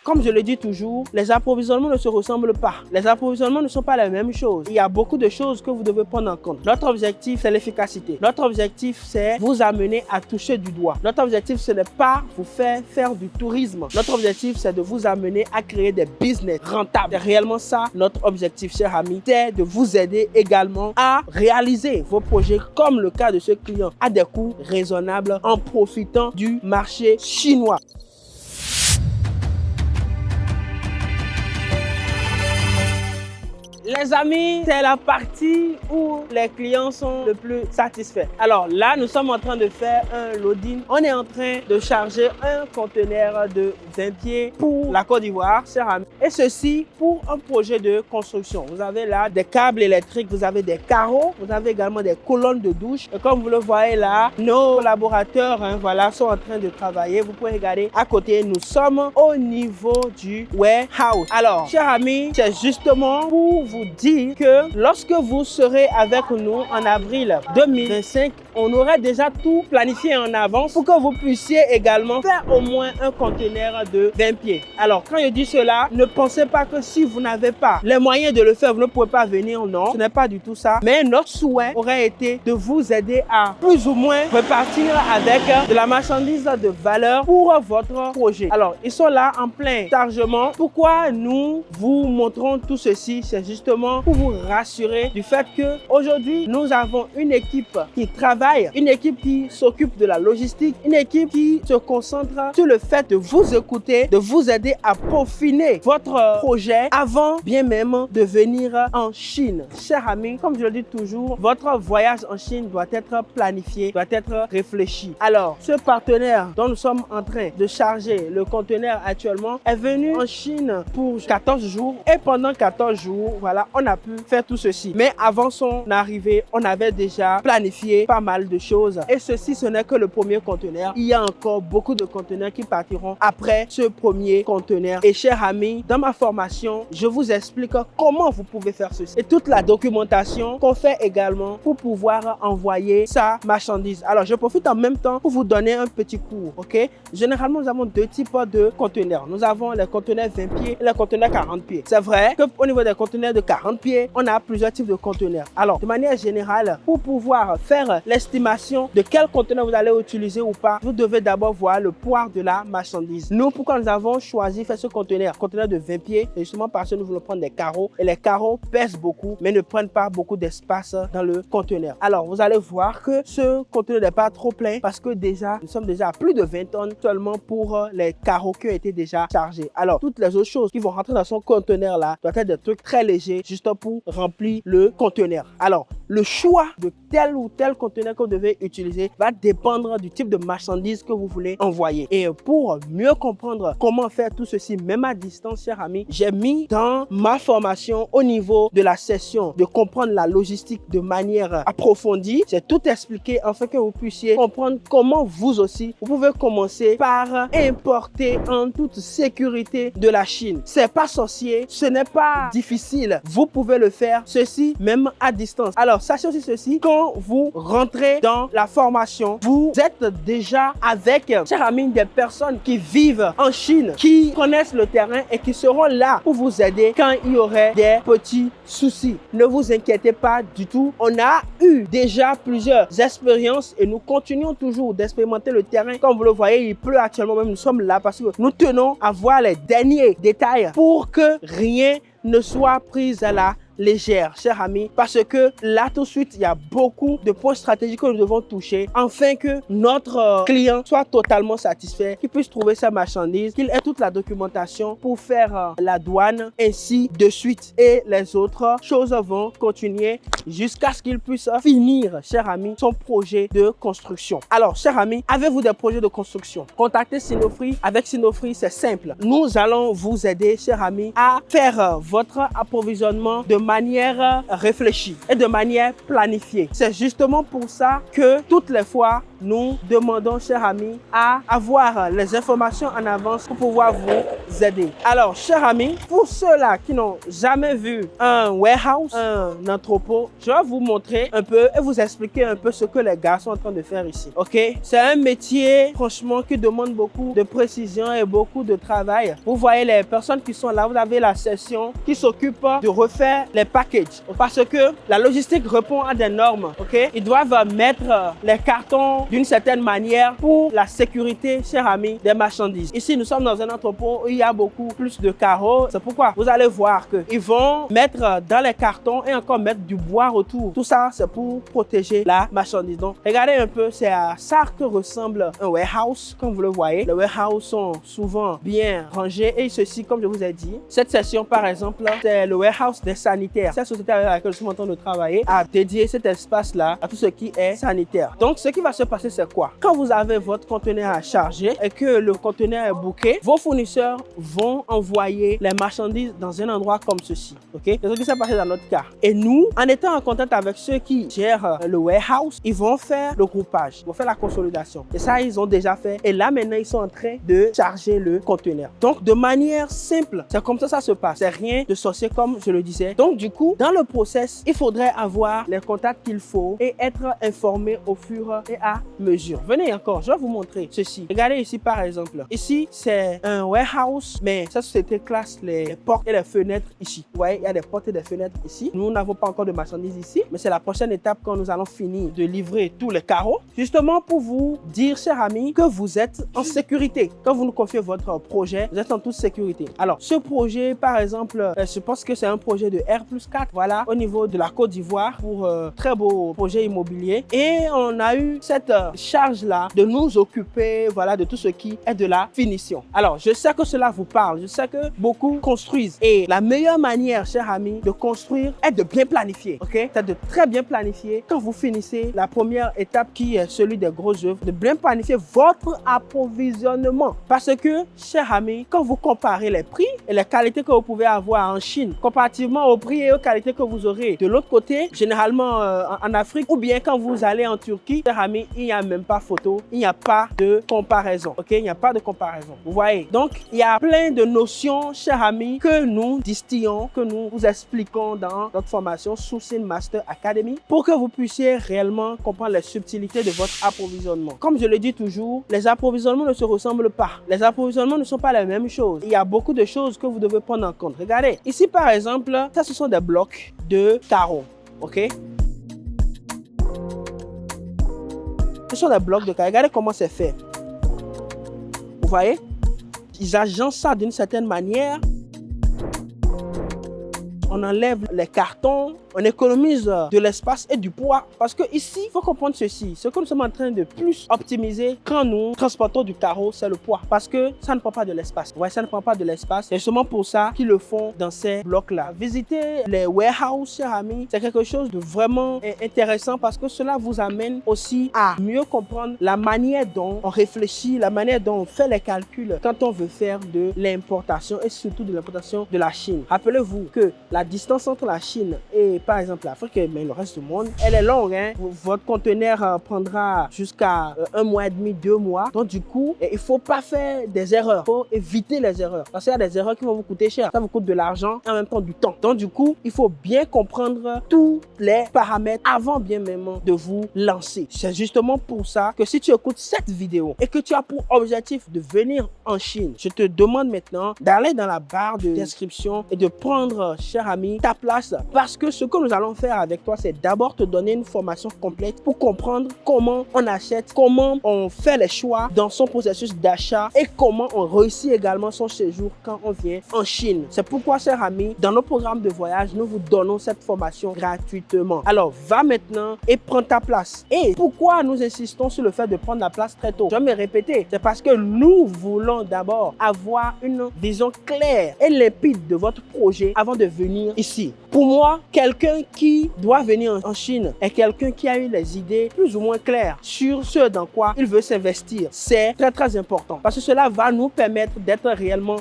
Comme je le dis toujours, les approvisionnements ne se ressemblent pas. Les approvisionnements ne sont pas les mêmes choses. Il y a beaucoup de choses que vous devez prendre en compte. Notre objectif, c'est l'efficacité. Notre objectif, c'est vous amener à toucher du doigt. Notre objectif, ce n'est pas vous faire du tourisme. Notre objectif, c'est de vous amener à créer des business rentables. C'est réellement ça notre objectif, chers amis. C'est de vous aider également à réaliser vos projets comme le cas de ce client à des coûts raisonnables en profitant du marché chinois. Les amis, c'est la partie où les clients sont le plus satisfaits. Alors là, nous sommes en train de faire un loading. On est en train de charger un conteneur de 20 pieds pour la Côte d'Ivoire, chers amis. Et ceci pour un projet de construction. Vous avez là des câbles électriques, vous avez des carreaux, vous avez également des colonnes de douche. Et comme vous le voyez là, nos collaborateurs voilà, sont en train de travailler. Vous pouvez regarder à côté, nous sommes au niveau du warehouse. Alors, chers amis, c'est justement pour vous dire que lorsque vous serez avec nous en avril 2025, on aurait déjà tout planifié en avance pour que vous puissiez également faire au moins un conteneur de 20 pieds. Alors, quand je dis cela, ne pensez pas que si vous n'avez pas les moyens de le faire, vous ne pouvez pas venir. Non, ce n'est pas du tout ça. Mais notre souhait aurait été de vous aider à plus ou moins repartir avec de la marchandise de valeur pour votre projet. Alors, ils sont là en plein chargement. Pourquoi nous vous montrons tout ceci? C'est justement pour vous rassurer du fait que aujourd'hui nous avons une équipe qui travaille, une équipe qui s'occupe de la logistique, une équipe qui se concentre sur le fait de vous écouter, de vous aider à peaufiner votre projet avant bien même de venir en Chine. Chers amis, comme je le dis toujours, votre voyage en Chine doit être planifié, doit être réfléchi. Alors, ce partenaire dont nous sommes en train de charger le conteneur actuellement est venu en Chine pour 14 jours et pendant 14 jours, voilà, on a pu faire tout ceci. Mais avant son arrivée, on avait déjà planifié pas mal de choses. Et ceci, ce n'est que le premier conteneur. Il y a encore beaucoup de conteneurs qui partiront après ce premier conteneur. Et chers amis, dans ma formation, je vous explique comment vous pouvez faire ceci. Et toute la documentation qu'on fait également pour pouvoir envoyer sa marchandise. Alors, je profite en même temps pour vous donner un petit cours, ok? Généralement, nous avons deux types de conteneurs. Nous avons les conteneurs 20 pieds et les conteneurs 40 pieds. C'est vrai qu'au niveau des conteneurs de 40 pieds, on a plusieurs types de conteneurs. Alors, de manière générale, pour pouvoir faire l'estimation de quel conteneur vous allez utiliser ou pas, vous devez d'abord voir le poids de la marchandise. Nous, pourquoi nous avons choisi de faire ce conteneur de 20 pieds, c'est justement parce que nous voulons prendre des carreaux et les carreaux pèsent beaucoup, mais ne prennent pas beaucoup d'espace dans le conteneur. Alors, vous allez voir que ce conteneur n'est pas trop plein parce que déjà, nous sommes déjà à plus de 20 tonnes seulement pour les carreaux qui ont été déjà chargés. Alors, toutes les autres choses qui vont rentrer dans son conteneur là doivent être des trucs très légers, juste pour remplir le conteneur. Alors, le choix de tel ou tel conteneur que vous devez utiliser va dépendre du type de marchandise que vous voulez envoyer. Et pour mieux comprendre comment faire tout ceci, même à distance, chers amis, j'ai mis dans ma formation au niveau de la session de comprendre la logistique de manière approfondie. J'ai tout expliqué afin que vous puissiez comprendre comment vous aussi, vous pouvez commencer par importer en toute sécurité de la Chine. C'est pas sorcier, ce n'est pas difficile. Vous pouvez le faire, ceci même à distance. Alors, sachez aussi ceci, quand vous rentrez dans la formation, vous êtes déjà avec, chers amis, des personnes qui vivent en Chine, qui connaissent le terrain et qui seront là pour vous aider quand il y aurait des petits soucis. Ne vous inquiétez pas du tout. On a eu déjà plusieurs expériences et nous continuons toujours d'expérimenter le terrain. Comme vous le voyez, il pleut actuellement, même nous sommes là parce que nous tenons à voir les derniers détails pour que rien ne soit pris à la légère, chers amis, parce que là tout de suite il y a beaucoup de points stratégiques que nous devons toucher afin que notre client soit totalement satisfait, qu'il puisse trouver sa marchandise, qu'il ait toute la documentation pour faire la douane, ainsi de suite. Et les autres choses vont continuer jusqu'à ce qu'il puisse finir, chers amis, son projet de construction. Alors, chers amis, avez-vous des projets de construction? Contactez Sinofree. Avec Sinofree, c'est simple. Nous allons vous aider, chers amis, à faire votre approvisionnement de manière réfléchie et de manière planifiée. C'est justement pour ça que toutes les fois nous demandons, chers amis, à avoir les informations en avance pour pouvoir vous aider. Alors, chers amis, pour ceux-là qui n'ont jamais vu un warehouse, un entrepôt, je vais vous montrer un peu et vous expliquer un peu ce que les gars sont en train de faire ici. Ok? C'est un métier, franchement, qui demande beaucoup de précision et beaucoup de travail. Vous voyez les personnes qui sont là, vous avez la section qui s'occupe de refaire les packages. Parce que la logistique répond à des normes. Ok? Ils doivent mettre les cartons d'une certaine manière pour la sécurité, chers amis, des marchandises. Ici, nous sommes dans un entrepôt où il y a beaucoup plus de carreaux. C'est pourquoi vous allez voir qu'ils vont mettre dans les cartons et encore mettre du bois autour. Tout ça, c'est pour protéger la marchandise. Donc, regardez un peu, c'est à ça que ressemble un warehouse, comme vous le voyez. Les warehouses sont souvent bien rangés et ceci, comme je vous ai dit. Cette section, par exemple, c'est le warehouse des sanitaires. Cette société avec laquelle je suis en train de travailler a dédié cet espace-là à tout ce qui est sanitaire. Donc, ce qui va se passer, c'est quoi? Quand vous avez votre conteneur à charger et que le conteneur est booké, vos fournisseurs vont envoyer les marchandises dans un endroit comme ceci. Ok? C'est ce qui s'est passé dans notre cas. Et nous, en étant en contact avec ceux qui gèrent le warehouse, ils vont faire le groupage, ils vont faire la consolidation. Et ça, ils ont déjà fait. Et là, maintenant, ils sont en train de charger le conteneur. Donc, de manière simple, c'est comme ça se passe. C'est rien de sorcier, comme je le disais. Donc, du coup, dans le process, il faudrait avoir les contacts qu'il faut et être informé au fur et à mesure. Venez encore, je vais vous montrer ceci. Regardez ici, par exemple. Ici, c'est un warehouse, mais cette société classe les portes et les fenêtres ici. Vous voyez, il y a des portes et des fenêtres ici. Nous n'avons pas encore de marchandises ici, mais c'est la prochaine étape quand nous allons finir de livrer tous les carreaux. Justement pour vous dire, chers amis, que vous êtes en sécurité. Quand vous nous confiez votre projet, vous êtes en toute sécurité. Alors, ce projet, par exemple, je pense que c'est un projet de R+4, voilà, au niveau de la Côte d'Ivoire, pour très beau projet immobilier. Et on a eu cette charge-là de nous occuper, voilà, de tout ce qui est de la finition. Alors, je sais que cela vous parle. Je sais que beaucoup construisent. Et la meilleure manière, chers amis, de construire est de bien planifier. Ok? C'est de très bien planifier. Quand vous finissez la première étape qui est celui des grosses œuvres, de bien planifier votre approvisionnement. Parce que, chers amis, quand vous comparez les prix et les qualités que vous pouvez avoir en Chine, comparativement aux prix et aux qualités que vous aurez de l'autre côté, généralement en Afrique, ou bien quand vous allez en Turquie, chers amis, il n'y a même pas photo, il n'y a pas de comparaison. Ok? Il n'y a pas de comparaison. Vous voyez? Donc, il y a plein de notions, chers amis, que nous distillons, que nous vous expliquons dans notre formation Sourcing Master Academy pour que vous puissiez réellement comprendre les subtilités de votre approvisionnement. Comme je le dis toujours, les approvisionnements ne se ressemblent pas. Les approvisionnements ne sont pas les mêmes choses. Il y a beaucoup de choses que vous devez prendre en compte. Regardez, ici par exemple, ça ce sont des blocs de carreaux. Ok? Ce sont des blocs de carreaux. Regardez comment c'est fait. Vous voyez? Ils agencent ça d'une certaine manière. On enlève les cartons, on économise de l'espace et du poids. Parce que ici, il faut comprendre ceci. Ce que nous sommes en train de plus optimiser quand nous transportons du carreau, c'est le poids. Parce que ça ne prend pas de l'espace. Vous voyez, ça ne prend pas de l'espace. C'est justement pour ça qu'ils le font dans ces blocs-là. Visiter les warehouses, chers amis, c'est quelque chose de vraiment intéressant parce que cela vous amène aussi à mieux comprendre la manière dont on réfléchit, la manière dont on fait les calculs quand on veut faire de l'importation et surtout de l'importation de la Chine. Rappelez-vous que la distance entre la Chine et par exemple l'Afrique, mais le reste du monde, elle est longue. Hein? Votre conteneur prendra jusqu'à 1 mois et demi, 2 mois. Donc du coup, il ne faut pas faire des erreurs. Il faut éviter les erreurs. Parce qu'il y a des erreurs qui vont vous coûter cher. Ça vous coûte de l'argent et en même temps du temps. Donc du coup, il faut bien comprendre tous les paramètres avant bien même de vous lancer. C'est justement pour ça que si tu écoutes cette vidéo et que tu as pour objectif de venir en Chine, je te demande maintenant d'aller dans la barre de description et de prendre, cher ami, ta place. Parce que ce que nous allons faire avec toi, c'est d'abord te donner une formation complète pour comprendre comment on achète, comment on fait les choix dans son processus d'achat et comment on réussit également son séjour quand on vient en Chine. C'est pourquoi, cher ami, dans nos programmes de voyage, nous vous donnons cette formation gratuitement. Alors, va maintenant et prends ta place. Et pourquoi nous insistons sur le fait de prendre la place très tôt? Je vais me répéter, c'est parce que nous voulons d'abord avoir une vision claire et limpide de votre projet avant de venir ici. Pour moi, quelqu'un qui doit venir en Chine est quelqu'un qui a eu les idées plus ou moins claires sur ce dans quoi il veut s'investir. C'est très très important parce que cela va nous permettre d'être réellement